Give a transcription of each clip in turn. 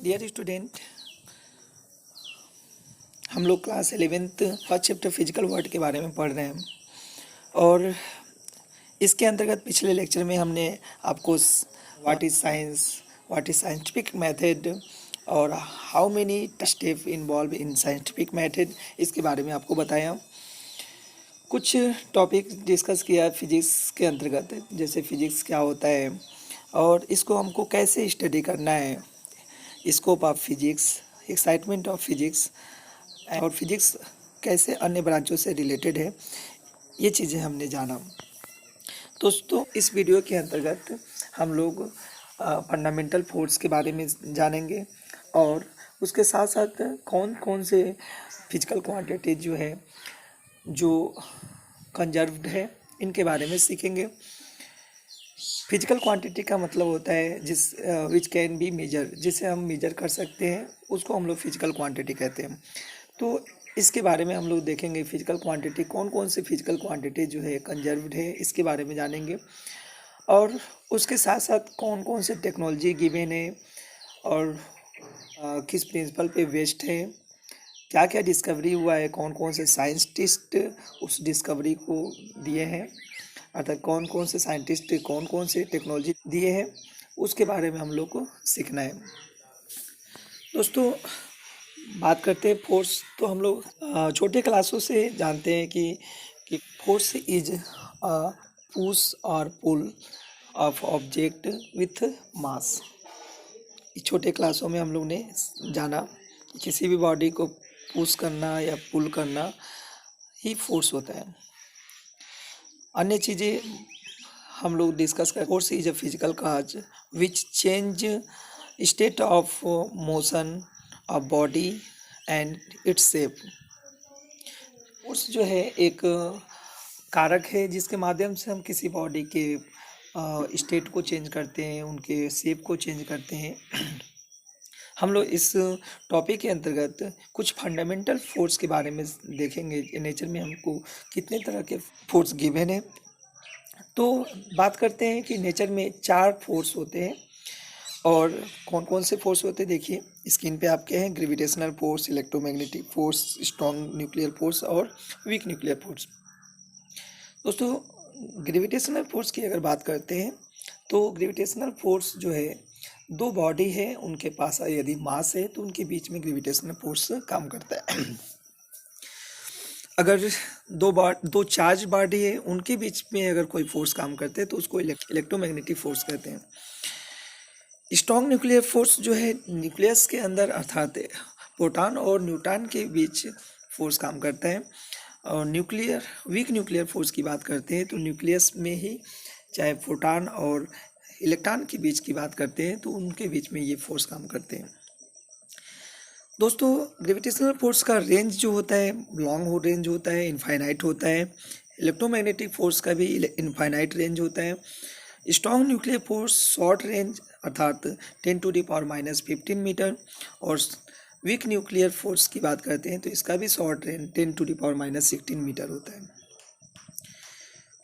Dear student, हम लोग class 11th first chapter physical world के बारे में पढ़ रहे हैं। और इसके अंतर्गत पिछले लेक्चर में हमने आपको what is science, what is scientific method और how many step involve in scientific method, इसके बारे में आपको बताया। कुछ टॉपिक डिस्कस किया फिजिक्स के अंतर्गत, जैसे फिजिक्स क्या होता है और इसको हमको कैसे स्टडी करना है, scope of physics, excitement of physics और फिजिक्स कैसे अन्य ब्रांचों से रिलेटेड है, ये चीज़ें हमने जाना। दोस्तों, इस वीडियो के अंतर्गत हम लोग फंडामेंटल फोर्स के बारे में जानेंगे और उसके साथ साथ कौन कौन से फिजिकल क्वांटिटी जो है जो कंजर्व्ड है, इनके बारे में सीखेंगे। फिजिकल क्वांटिटी का मतलब होता है विच कैन बी मेजर, जिसे हम मेजर कर सकते हैं, उसको हम लोग फिजिकल क्वांटिटी कहते हैं। तो इसके बारे में हम लोग देखेंगे फिजिकल क्वांटिटी, कौन कौन से फिजिकल क्वांटिटी जो है कंजर्व्ड है, इसके बारे में जानेंगे। और उसके साथ साथ कौन कौन से टेक्नोलॉजी गिवन है और किस प्रिंसिपल पे बेस्ड है, क्या क्या डिस्कवरी हुआ है, कौन कौन से साइंटिस्ट उस डिस्कवरी को दिए हैं, अर्थात कौन कौन से साइंटिस्ट कौन कौन से टेक्नोलॉजी दिए हैं, उसके बारे में हम लोग को सीखना है। दोस्तों, बात करते हैं फोर्स। तो हम लोग छोटे क्लासों से जानते हैं कि फोर्स इज पुश और पुल ऑफ ऑब्जेक्ट विथ मास। छोटे क्लासों में हम लोग ने जाना कि किसी भी बॉडी को पुश करना या पुल करना ही फोर्स होता है। अन्य चीज़ें हम लोग डिस्कस कर, force is a physical cause which change state of motion of body and its shape. Force जो है एक कारक है जिसके माध्यम से हम किसी बॉडी के स्टेट को चेंज करते हैं, उनके शेप को चेंज करते हैं। हम लोग इस टॉपिक के अंतर्गत कुछ फंडामेंटल फोर्स के बारे में देखेंगे। नेचर में हमको कितने तरह के फोर्स गिवन है। तो बात करते हैं कि नेचर में 4 फोर्स होते हैं। और कौन कौन से फोर्स होते हैं, देखिए स्क्रीन पे आपके हैं। Gravitational force, electromagnetic force, strong nuclear force और वीक न्यूक्लियर फोर्स। दोस्तों, ग्रेविटेशनल फोर्स की अगर बात करते हैं तो ग्रेविटेशनल फोर्स जो है, 2 बॉडी है, उनके पास यदि मास है तो उनके बीच में ग्रेविटेशनल फोर्स काम करता है। अगर दो चार्ज बॉडी है, उनके बीच में अगर कोई फोर्स काम करते हैं तो उसको इलेक्ट्रोमैग्नेटिक फोर्स कहते हैं। स्ट्रॉन्ग न्यूक्लियर फोर्स जो है, न्यूक्लियस के अंदर अर्थात प्रोटॉन और न्यूट्रॉन के बीच फोर्स काम करता है। और वीक न्यूक्लियर फोर्स की बात करते हैं तो न्यूक्लियस में ही, चाहे प्रोटॉन और इलेक्ट्रॉन के बीच की बात करते हैं तो उनके बीच में ये फोर्स काम करते हैं। दोस्तों, ग्रेविटेशनल फोर्स का रेंज जो होता है लॉन्ग रेंज होता है, इनफाइनाइट होता है। इलेक्ट्रोमैग्नेटिक फोर्स का भी इनफाइनाइट रेंज होता है। Strong nuclear force short range अर्थात 10⁻⁻15 मीटर, और वीक न्यूक्लियर फोर्स की बात करते हैं तो इसका भी शॉर्ट रेंज 10⁻16 मीटर होता है।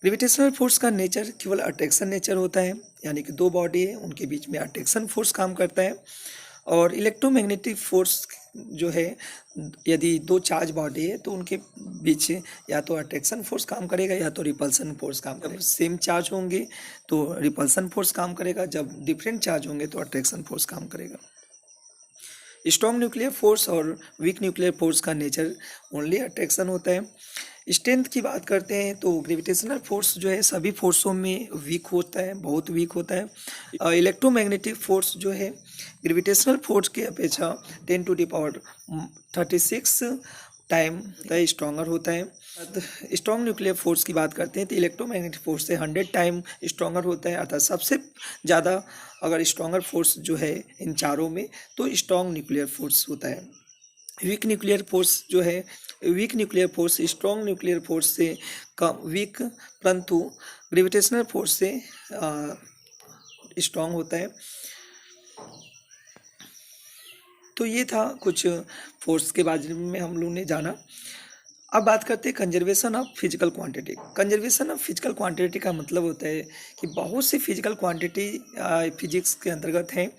ग्रेविटेशनल फोर्स का नेचर केवल अट्रैक्शन नेचर होता है, यानी कि 2 बॉडी है, उनके बीच में अट्रैक्शन फोर्स काम करता है। और इलेक्ट्रोमैग्नेटिक फोर्स जो है, यदि 2 चार्ज बॉडी है तो उनके बीच या तो अट्रैक्शन फोर्स काम करेगा या तो रिपल्सन फोर्स काम करेगा। सेम चार्ज होंगे तो रिपल्सन फोर्स काम करेगा, जब डिफरेंट चार्ज होंगे तो अट्रैक्शन फोर्स काम करेगा। स्ट्रॉन्ग न्यूक्लियर फोर्स और वीक न्यूक्लियर फोर्स का नेचर ओनली अट्रैक्शन होता है। स्ट्रेंथ की बात करते हैं तो ग्रेविटेशनल फोर्स जो है सभी फोर्सों में वीक होता है, बहुत वीक होता है। इलेक्ट्रोमैग्नेटिक फोर्स जो है ग्रेविटेशनल फोर्स की अपेक्षा 10⁻36 टाइम का स्ट्रॉन्गर होता है। स्ट्रॉन्ग न्यूक्लियर फोर्स की बात करते हैं तो इलेक्ट्रोमैग्नेटिक फोर्स से 100 टाइम स्ट्रॉन्गर होता है, अर्थात सबसे ज़्यादा अगर स्ट्रॉन्गर फोर्स जो है इन चारों में तो स्ट्रॉन्ग न्यूक्लियर फोर्स होता है। वीक न्यूक्लियर फोर्स जो है, weak nuclear force strong nuclear force से कम वीक, परंतु ग्रेविटेशनल फोर्स से स्ट्रॉन्ग होता है। तो ये था कुछ फोर्स के बारे में हम लोग ने जाना। अब बात करते हैं conservation of physical quantity. Conservation of physical quantity का मतलब होता है कि बहुत सी फिजिकल क्वांटिटी फिजिक्स के अंतर्गत हैं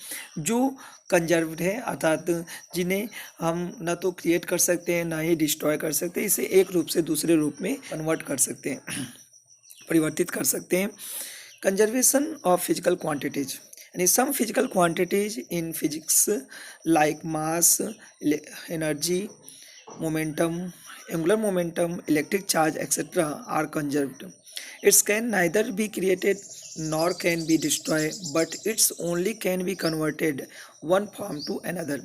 जो कंजर्व्ड है, अर्थात जिन्हें हम ना तो क्रिएट कर सकते हैं ना ही डिस्ट्रॉय कर सकते हैं, इसे एक रूप से दूसरे रूप में कन्वर्ट कर सकते हैं, परिवर्तित कर सकते हैं। कंजर्वेशन ऑफ फिजिकल क्वांटिटीज यानी some physical quantities in physics like mass, energy, momentum, angular momentum, electric charge, etc. are conserved. It can neither be created nor can be destroyed, but it's only can be converted one form to another.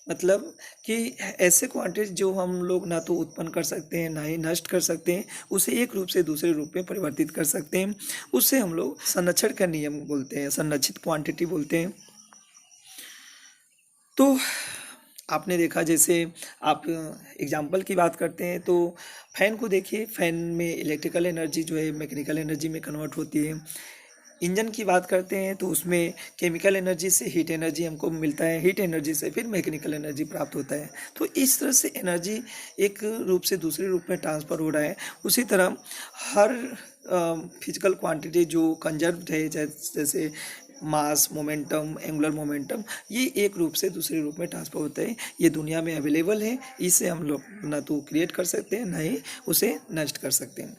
मतलब कि ऐसे quantity जो हम लोग ना तो उत्पन्न कर सकते हैं ना ही नष्ट कर सकते हैं, उसे एक रूप से दूसरे रूप में परिवर्तित कर सकते हैं। उससे हम लोग संरक्षण का नियम बोलते हैं, संरक्षित क्वांटिटी बोलते हैं। तो आपने देखा, जैसे आप एग्जाम्पल की बात करते हैं तो फैन को देखिए, फैन में इलेक्ट्रिकल एनर्जी जो है मैकेनिकल एनर्जी में कन्वर्ट होती है। इंजन की बात करते हैं तो उसमें केमिकल एनर्जी से हीट एनर्जी हमको मिलता है, हीट एनर्जी से फिर मैकेनिकल एनर्जी प्राप्त होता है। तो इस तरह से एनर्जी एक रूप से दूसरे रूप में ट्रांसफ़र हो रहा है। उसी तरह हर फिजिकल क्वांटिटी जो कंजर्व्ड है, जैसे मास, मोमेंटम, एंगुलर मोमेंटम, ये एक रूप से दूसरे रूप में ट्रांसफर होते हैं। ये दुनिया में अवेलेबल है, इसे हम लोग ना तो क्रिएट कर सकते हैं ना ही उसे नष्ट कर सकते हैं।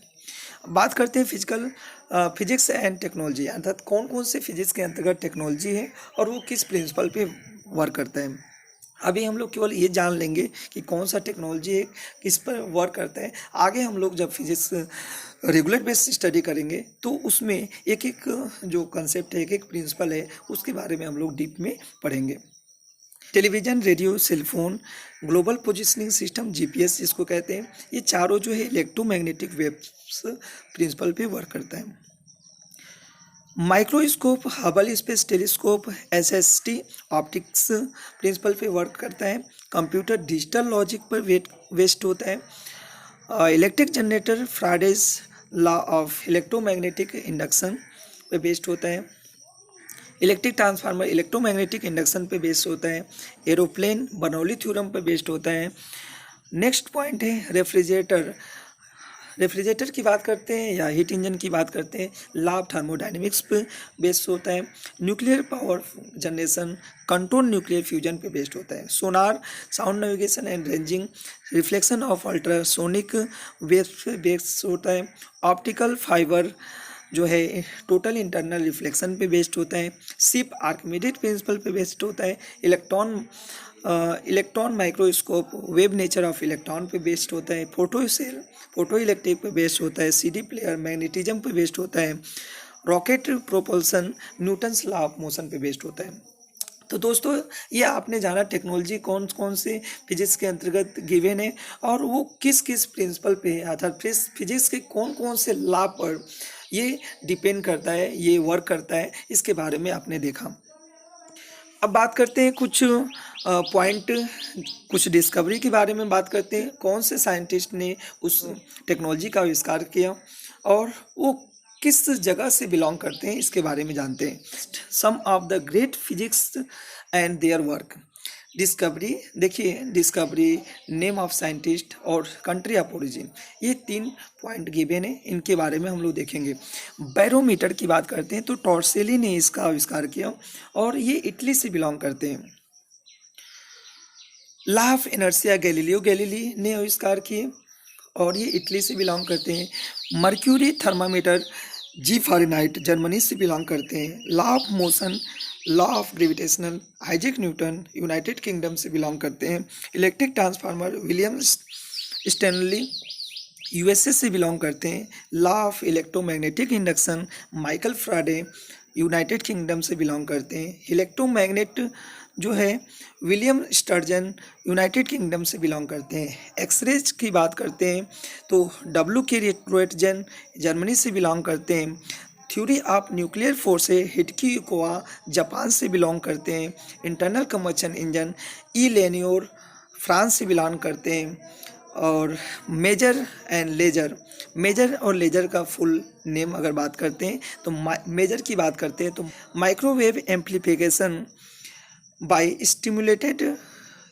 बात करते हैं फिजिक्स एंड टेक्नोलॉजी, अर्थात कौन कौन से फिजिक्स के अंतर्गत टेक्नोलॉजी है और वो किस प्रिंसिपल पे वर्क करता है। अभी हम लोग केवल ये जान लेंगे कि कौन सा टेक्नोलॉजी है, किस पर वर्क करता है। आगे हम लोग जब फिजिक्स रेगुलर बेस स्टडी करेंगे तो उसमें एक एक जो कंसेप्ट है, एक एक प्रिंसिपल है, उसके बारे में हम लोग डीप में पढ़ेंगे। Television, radio, cellphone, global positioning system, GPS जिसको कहते हैं, ये चारों जो है इलेक्ट्रोमैग्नेटिक वेव्स प्रिंसिपल पे वर्क करता है। Microscope, Hubble space telescope, SST optics principle पे वर्क करता है। कंप्यूटर डिजिटल लॉजिक पर वेस्ट होता है। Electric generator, Faraday's law of electromagnetic induction पे बेस्ड होता है। इलेक्ट्रिक ट्रांसफार्मर इलेक्ट्रोमैग्नेटिक इंडक्शन पे बेस्ड होता है। एरोप्लेन बर्नौली थ्योरम पे बेस्ड होता है। नेक्स्ट पॉइंट है रेफ्रिजरेटर। रेफ्रिजरेटर की बात करते हैं या हीट इंजन की बात करते हैं, लॉ ऑफ थर्मोडाइनमिक्स पे बेस्ड होता है। Nuclear power generation control nuclear fusion पे बेस्ड होता है। Sonar, sound navigation and ranging, reflection of ultrasonic waves पे बेस्ड होता है। ऑप्टिकल फाइबर जो है टोटल इंटरनल रिफ्लेक्शन पे बेस्ड होता है। सिप आर्किमिडीज प्रिंसिपल पे बेस्ड होता है। Electron microscope wave nature of electron पे बेस्ड होता है। फोटो सेल फोटो इलेक्ट्रिक पे बेस्ड होता है। सीडी प्लेयर मैग्नेटिज्म पे बेस्ड होता है। Rocket propulsion Newton's law of motion पे बेस्ड होता है। तो दोस्तों, ये आपने जाना टेक्नोलॉजी कौन कौन से फिजिक्स के अंतर्गत गिवन है और वो किस किस प्रिंसिपल पे है, अर्थात फिजिक्स के कौन कौन से लॉ पर ये डिपेंड करता है, ये वर्क करता है, इसके बारे में आपने देखा। अब बात करते हैं कुछ पॉइंट, कुछ डिस्कवरी के बारे में बात करते हैं। कौन से साइंटिस्ट ने उस टेक्नोलॉजी का आविष्कार किया और वो किस जगह से बिलोंग करते हैं, इसके बारे में जानते हैं। Some of the great physics and their work. Discovery देखिए, डिस्कवरी, नेम ऑफ साइंटिस्ट और कंट्री ऑफ ओरिजिन, ये 3 पॉइंट गिवन है, इनके बारे में हम लोग देखेंगे। बैरोमीटर की बात करते हैं तो टॉर्सेली ने इसका आविष्कार किया और ये इटली से बिलोंग करते हैं। Law of inertia Galileo Galilei ने आविष्कार किए और ये इटली से बिलोंग करते हैं। मर्क्यूरी थर्मामीटर जी फारेनहाइट जर्मनी से बिलोंग करते हैं। Law of motion, law of gravitational Isaac Newton United Kingdom से बिलोंग करते हैं। Electric transformer William Stanley USA से बिलोंग करते हैं। Law of electromagnetic induction Michael फ्राडे United Kingdom से बिलोंग करते हैं। इलेक्ट्रोमैग्नेट जो है विलियम स्टर्जन यूनाइटेड किंगडम से बिलोंग करते हैं। एक्सरेज की बात करते हैं तो डब्ल्यू के रोएटजन जर्मनी से बिलोंग करते हैं। Theory of nuclear force Hideki Yukawa Japan से बिलोंग करते हैं। Internal combustion engine E Lenoir France से बिलोंग करते हैं। और मेजर एंड लेजर, मेजर और लेजर का फुल नेम अगर बात करते हैं तो मेजर की बात करते हैं तो microwave amplification by stimulated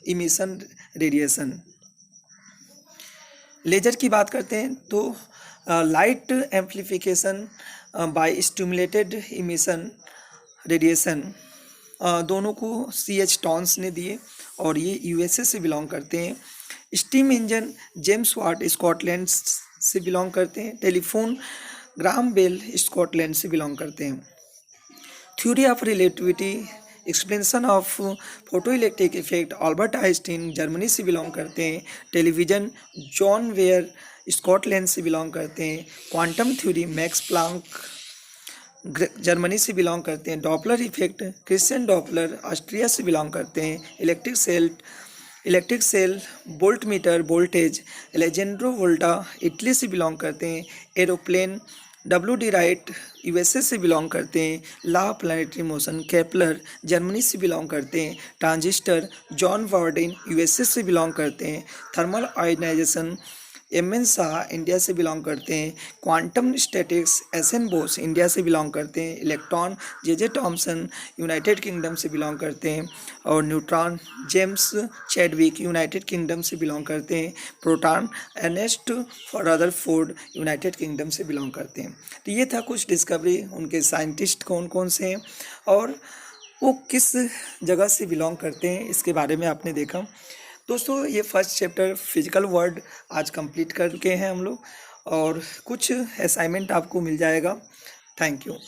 emission radiation. Laser की बात करते हैं तो light amplification by stimulated emission radiation, दोनों को C.H. टॉन्स ने दिए और ये USA से बिलोंग करते हैं। Steam engine James Watt Scotland से बिलोंग करते हैं। टेलीफोन ग्राहम बेल स्कॉटलैंड से बिलोंग करते हैं। Theory of relativity explanation of photo electric effect Albert Einstein Germany से बिलोंग करते हैं। टेलीविज़न जॉन वेयर स्कॉटलैंड से बिलोंग करते हैं। Quantum theory Max Planck Germany से बिलोंग करते हैं। Doppler effect Christian Doppler Austria से बिलोंग करते हैं। Electric cell volt meter voltage Alessandro Volta Italy से बिलोंग करते हैं। Aeroplane W.D. राइट USA से बिलोंग करते हैं। Law of planetary motion Kepler Germany से बिलोंग करते हैं। ट्रांजिस्टर जॉन वार्डिन USA से बिलोंग करते हैं। Thermal ionisation M.N. Shah India से बिलोंग करते हैं। Quantum statics S.N. Bose India से बिलोंग करते हैं। Electron J.J. Thomson United Kingdom से बिलोंग करते हैं। और neutron James Chadwick United Kingdom से बिलोंग करते हैं। Proton Ernest Rutherford United Kingdom से बिलोंग करते हैं। तो ये था कुछ डिस्कवरी, उनके साइंटिस्ट कौन कौन से हैं और वो किस जगह से बिलोंग करते हैं, इसके बारे में आपने देखा। दोस्तों ये फर्स्ट चैप्टर फिजिकल वर्ल्ड आज कंप्लीट करके हैं हम लोग, और कुछ असाइनमेंट आपको मिल जाएगा। Thank you.